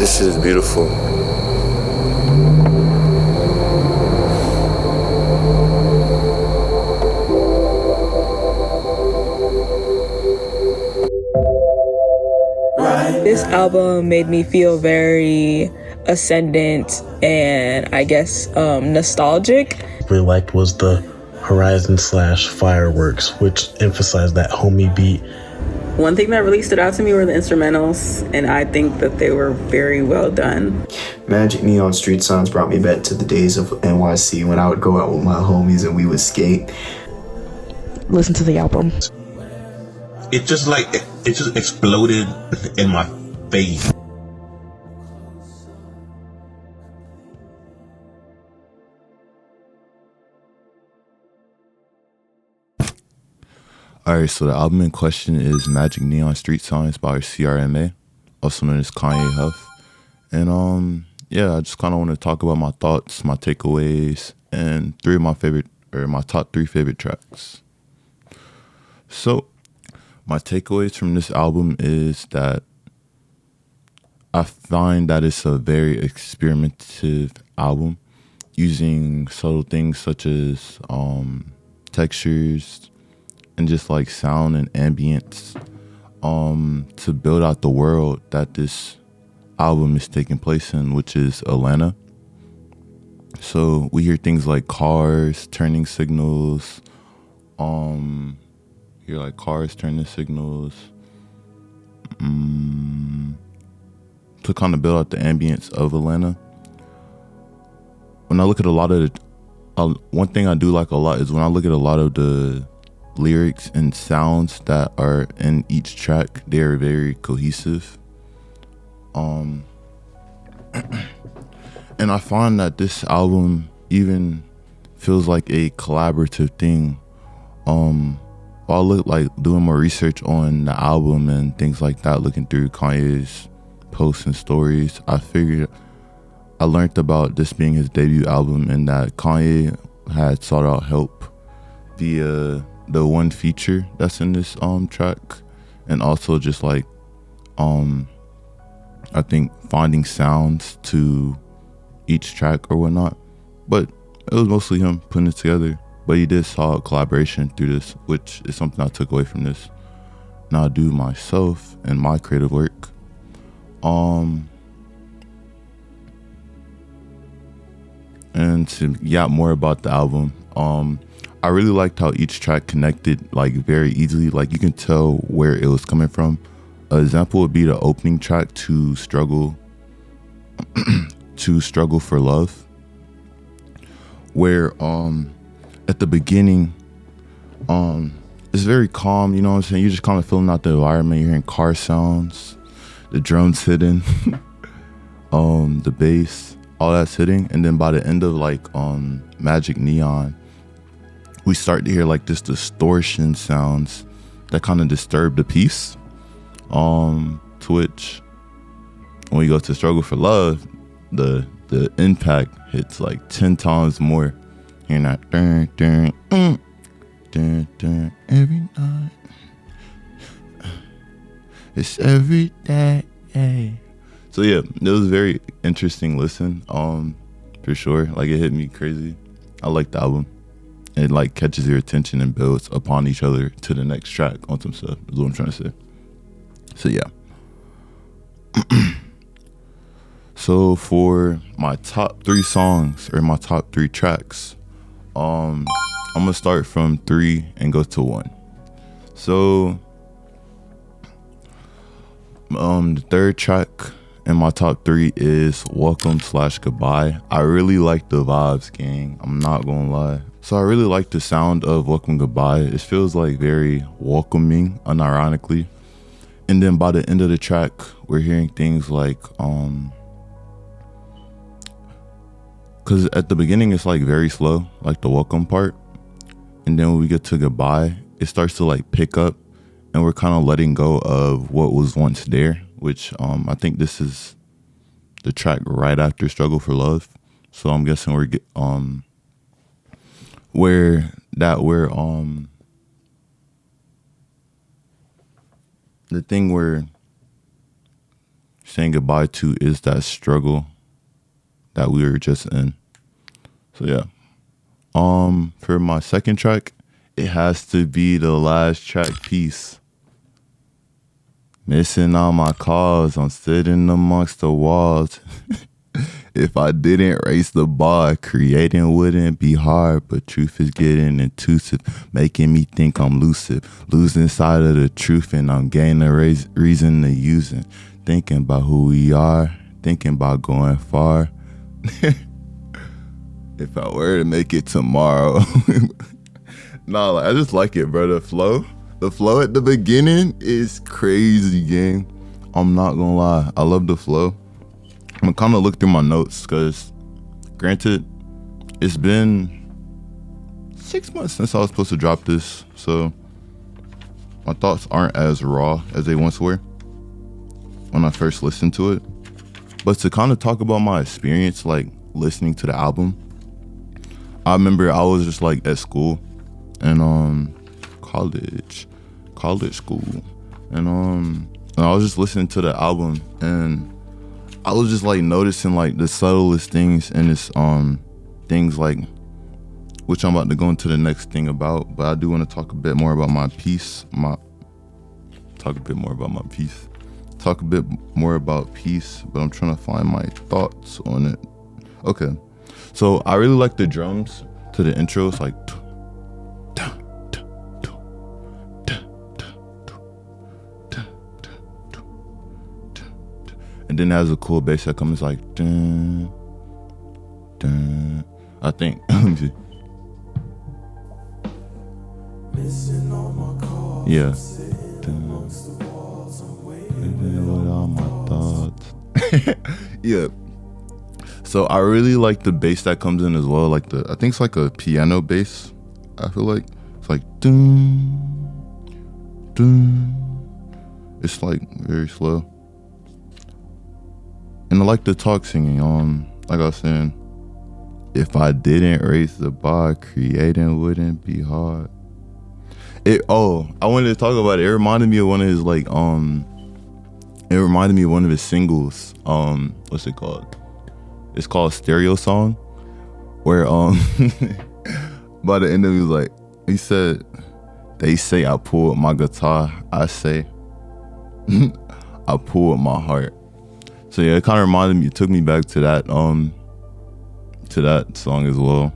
This is beautiful. This album made me feel very ascendant and I guess nostalgic. Really liked was the Horizon / Fireworks, which emphasized that homie beat. One thing that really stood out to me were the instrumentals, and I think that they were very well done. Magic Neon Street Signs brought me back to the days of NYC when I would go out with my homies and we would skate. Listen to the album. It just exploded in my face. Alright, so the album in question is Magic Neon Street Signs by CRMA, also known as Kanye Huff. And yeah, I just kind of want to talk about my thoughts, my takeaways, and my top 3 favorite tracks. So, my takeaways from this album is that I find that it's a very experimentative album, using subtle things such as textures and just like sound and ambience to build out the world that this album is taking place in, which is Atlanta. So we hear things like cars turning signals, hear like cars turning signals, to kind of build out the ambience of Atlanta. When I look at a lot of one thing I do like a lot is when I look at a lot of the lyrics and sounds that are in each track, they are very cohesive. And I find that this album even feels like a collaborative thing. While I look like doing more research on the album and things like that, looking through Kanye's posts and stories, I learned about this being his debut album and that Kanye had sought out help via the one feature that's in this track, and also just like I think finding sounds to each track or whatnot, but it was mostly him putting it together. But he did saw a collaboration through this, which is something I took away from this. Now I do myself and my creative work. And to get more about the album, I really liked how each track connected like very easily. Like you can tell where it was coming from. An example would be the opening track, to struggle for love, where at the beginning it's very calm, you know what I'm saying? You're just kind of feeling out the environment. You're hearing car sounds, the drums hitting, the bass, all that's hitting. And then by the end of like Magic Neon, we start to hear like this distortion sounds that kind of disturb the piece. To which when we go to Struggle for Love, the impact hits like 10 times more. Hearing that dun, dun, dun, dun, every night. It's every day. So yeah, it was a very interesting listen, for sure. Like it hit me crazy. I like the album. It like catches your attention and builds upon each other to the next track on some stuff, is what I'm trying to say. So yeah. So for my top 3 songs, or my top 3 tracks, I'm gonna start from 3 and go to 1. So the third track in my top 3 is Welcome / Goodbye. I really like the vibes, gang. I'm not gonna lie. So I really like the sound of Welcome Goodbye. It feels like very welcoming, unironically. And then by the end of the track, we're hearing things like, because at the beginning it's like very slow, like the welcome part. And then when we get to Goodbye, it starts to like pick up, and we're kind of letting go of what was once there, which I think this is the track right after Struggle for Love. So I'm guessing we're the thing where saying goodbye to is that struggle that we were just in. So yeah. For my second track, it has to be the last track, Peace. Missing all my calls, I'm sitting amongst the walls. If I didn't raise the bar, creating wouldn't be hard, but truth is getting intrusive, making me think I'm lucid, losing sight of the truth, and I'm gaining a reason to use it. Thinking about who we are, thinking about going far. If I were to make it tomorrow. Nah, like, I just like it, bro. The flow at the beginning is crazy, gang. I'm not gonna lie, I love the flow. I'm gonna kind of look through my notes because, granted, it's been 6 months since I was supposed to drop this, so my thoughts aren't as raw as they once were when I first listened to it. But to kind of talk about my experience, like listening to the album, I remember I was just like at school and college school, and I was just listening to the album, and I was just like noticing like the subtlest things in this things like, which I'm about to go into the next thing about, but I do want to talk a bit more about my piece. Talk a bit more about peace, but I'm trying to find my thoughts on it. Okay, so I really like the drums to the intro. It's like, and then it has a cool bass that comes like, dun, dun. I think. Let me see. Yeah. Dun. With all my thoughts. Yeah. So I really like the bass that comes in as well. Like I think it's like a piano bass. I feel like it's like dun, dun. It's like very slow. And I like the talk singing. Like I was saying, if I didn't raise the bar, creating wouldn't be hard. I wanted to talk about it. It reminded me of one of his it reminded me of one of his singles. What's it called? It's called Stereo Song, where by the end of it, he said, they say I pull with my guitar, I say I pull with my heart. So yeah, it kind of reminded me, it took me back to that song as well.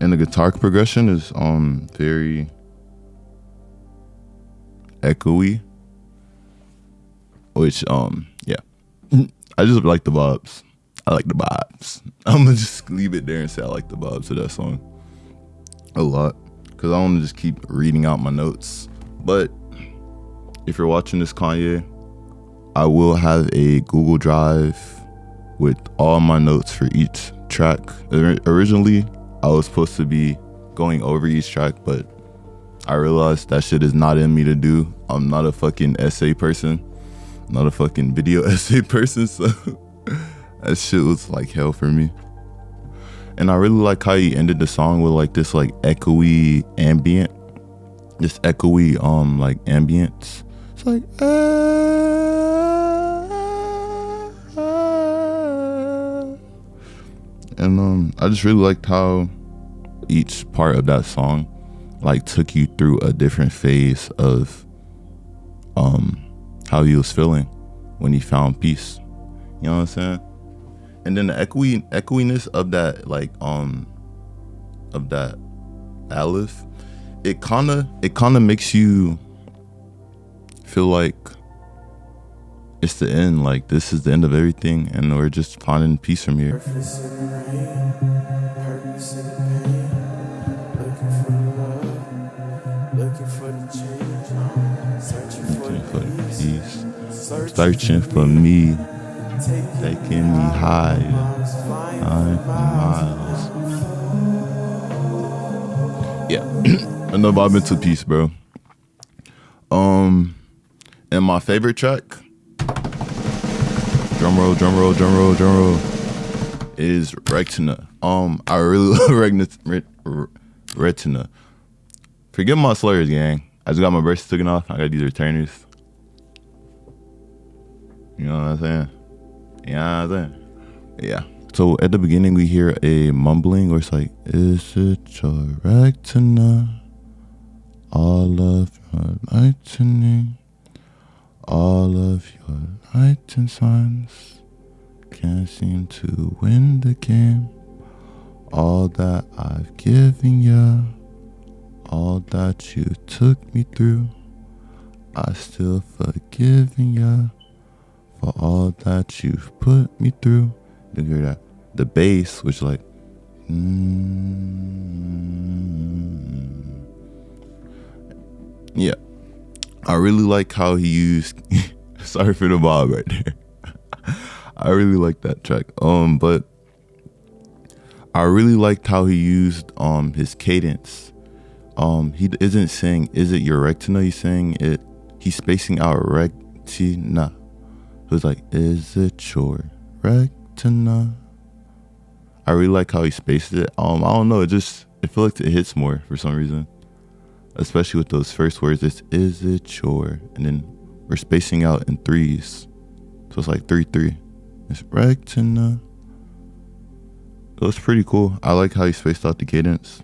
And the guitar progression is very echoey, which yeah, I just like the vibes. I like the vibes. I'm gonna just leave it there and say I like the vibes of that song a lot, because I don't want to just keep reading out my notes. But if you're watching this, Kanye, I will have a Google Drive with all my notes for each track. Originally, I was supposed to be going over each track, but I realized that shit is not in me to do. I'm not a fucking essay person. I'm not a fucking video essay person, so that shit was like hell for me. And I really like how he ended the song with like this like echoey ambient. This echoey like ambience. It's like and I just really liked how each part of that song like took you through a different phase of how he was feeling when he found peace. You know what I'm saying? And then the echoiness of that like of that aleph, it kinda makes you feel like it's the end, like this is the end of everything and we're just finding peace from here. Searching for me, taking me higher, high for miles. Yeah, enough vibing to peace, bro. And my favorite track, drum roll, is Retina. I really love Retina. Forget my slurs, gang. I just got my braces taken off. I got these retainers. You know what I'm saying? You know what I'm saying? Yeah. So at the beginning we hear a mumbling where it's like, is it your right to know all of your lightning, all of your light and signs can't seem to win the game. All that I've given you, all that you took me through, I still forgiving you for all that you've put me through. You hear that? The bass, which like, yeah. I really like how he used. Sorry for the bob right there. I really like that track. But I really liked how he used his cadence. He isn't saying "is it your retina?" He's saying it. He's spacing out retina. It was like, "Is it your retina?" I really like how he spaced it. I don't know. It feels like it hits more for some reason, especially with those first words. It's "is it your," and then we're spacing out in threes, so it's like 3-3. It's retina. It was pretty cool. I like how he spaced out the cadence.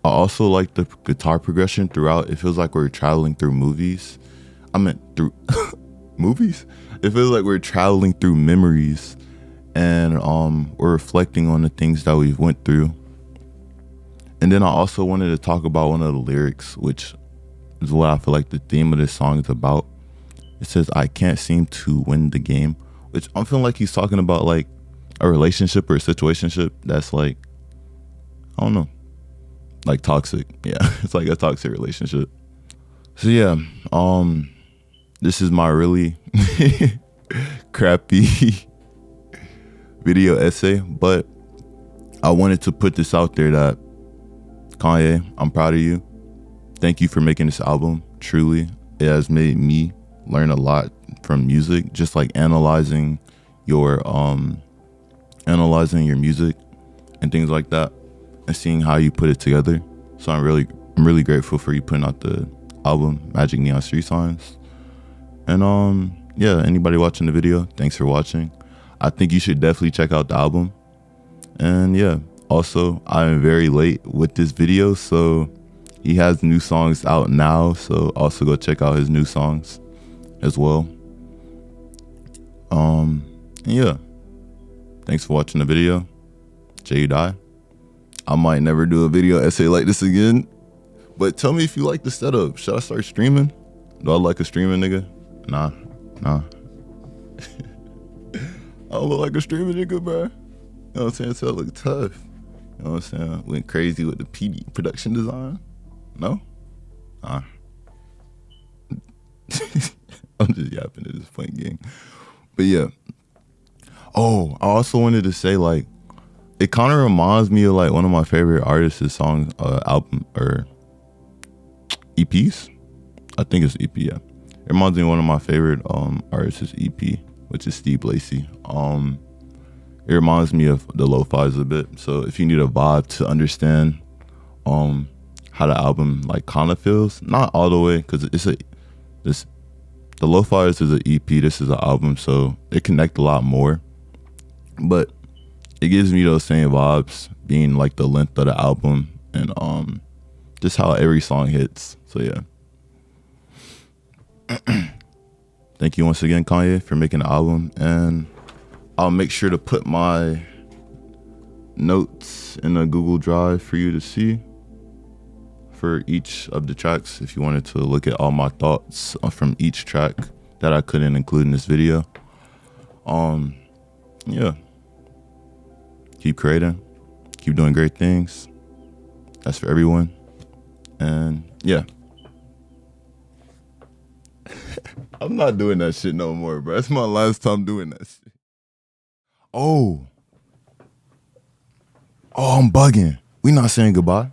I also like the guitar progression throughout. It feels like we're traveling through movies. I meant through movies. It feels like we're traveling through memories, and we're reflecting on the things that we've went through. And then I also wanted to talk about one of the lyrics, which is what I feel like the theme of this song is about. It says, "I can't seem to win the game," which I'm feeling like he's talking about like a relationship or a situationship that's like, I don't know, like toxic. Yeah, it's like a toxic relationship. So yeah, this is my really crappy video essay, but I wanted to put this out there that Kanye, I'm proud of you. Thank you for making this album. Truly, it has made me learn a lot from music, just like analyzing your music and things like that, and seeing how you put it together. So I'm really grateful for you putting out the album Magic Neon Street Signs. And yeah, anybody watching the video, thanks for watching. I think you should definitely check out the album. And yeah, also I'm very late with this video, so he has new songs out now, so also go check out his new songs as well. And yeah, thanks for watching the video. Jayyudai. I might never do a video essay like this again, but tell me if you like the setup. Should I start streaming? Do I like a streaming nigga? Nah. I don't look like a streaming nigga, bro. You know what I'm saying? So I look tough. You know what I'm saying? Went crazy with the PD production design. No? Nah. I'm just yapping at this point, gang. But yeah. Oh, I also wanted to say, like, it kind of reminds me of like one of my favorite artists' songs, album or EPs. I think it's EP, yeah. It reminds me of one of my favorite artists' EP, which is Steve Lacy. It reminds me of the lo-fis a bit. So if you need a vibe to understand how the album like kind of feels, not all the way, because the lo-fis is an EP, this is an album, so they connect a lot more. But it gives me those same vibes, being like the length of the album and just how every song hits. So yeah. Thank you once again, Kanye, for making the album, and I'll make sure to put my notes in a Google Drive for you to see for each of the tracks if you wanted to look at all my thoughts from each track that I couldn't include in this video. Yeah. Keep creating, keep doing great things. That's for everyone. And yeah. I'm not doing that shit no more, bro. That's my last time doing that shit. Oh, I'm bugging. We not saying goodbye.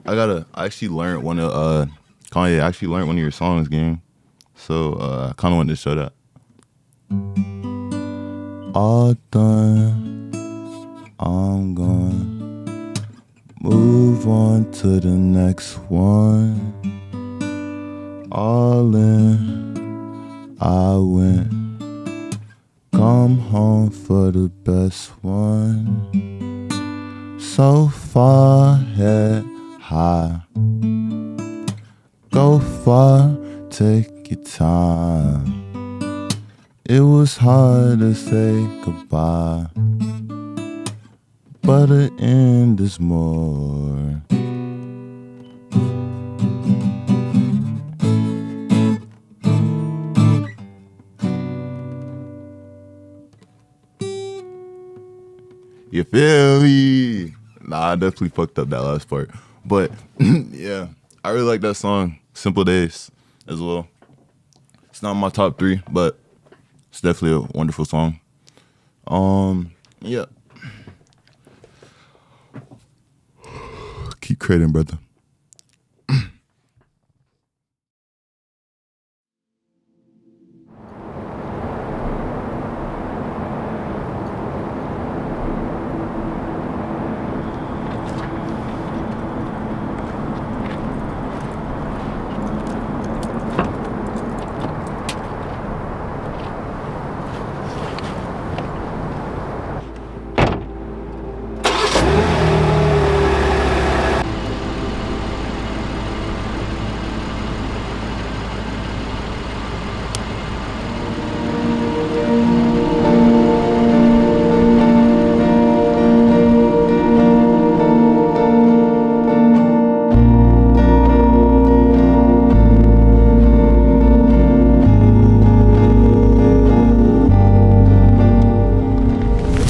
I actually learned one of Kanye actually learned one of your songs, gang. So I kind of wanted to show that. All done, I'm gone. Move on to the next one. all in. I went, come home for the best one. So far, head high. Go far, take your time. It was hard to say goodbye, but the end is more. You feel me? Nah, I definitely fucked up that last part. But yeah, I really like that song, Simple Days, as well. It's not my top 3, but it's definitely a wonderful song. Yeah. Keep creating, brother.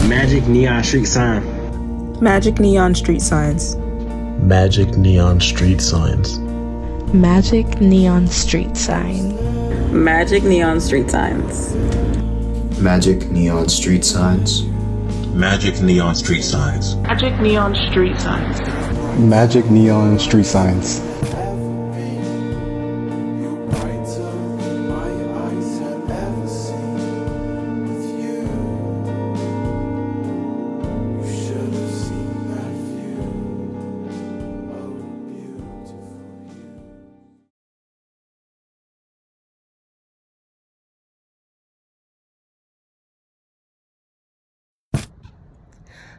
Magic neon street sign. Magic neon street signs. Magic neon street signs. Magic neon street sign. Magic neon street signs. Magic neon street signs. Magic neon street signs. Magic neon street signs. Magic neon street signs.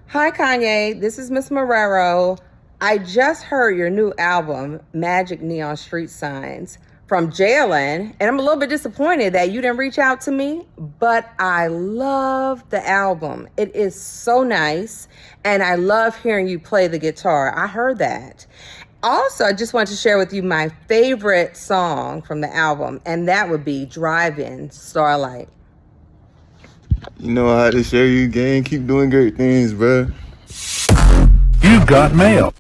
Hi, Kanye. This is Miss Marrero. I just heard your new album, Magic Neon Street Signs, from Jalen, and I'm a little bit disappointed that you didn't reach out to me, but I love the album. It is so nice, and I love hearing you play the guitar. I heard that. Also, I just want to share with you my favorite song from the album, and that would be Drive-In Starlight. You know how to share you, gang. Keep doing great things, bruh. You've got mail.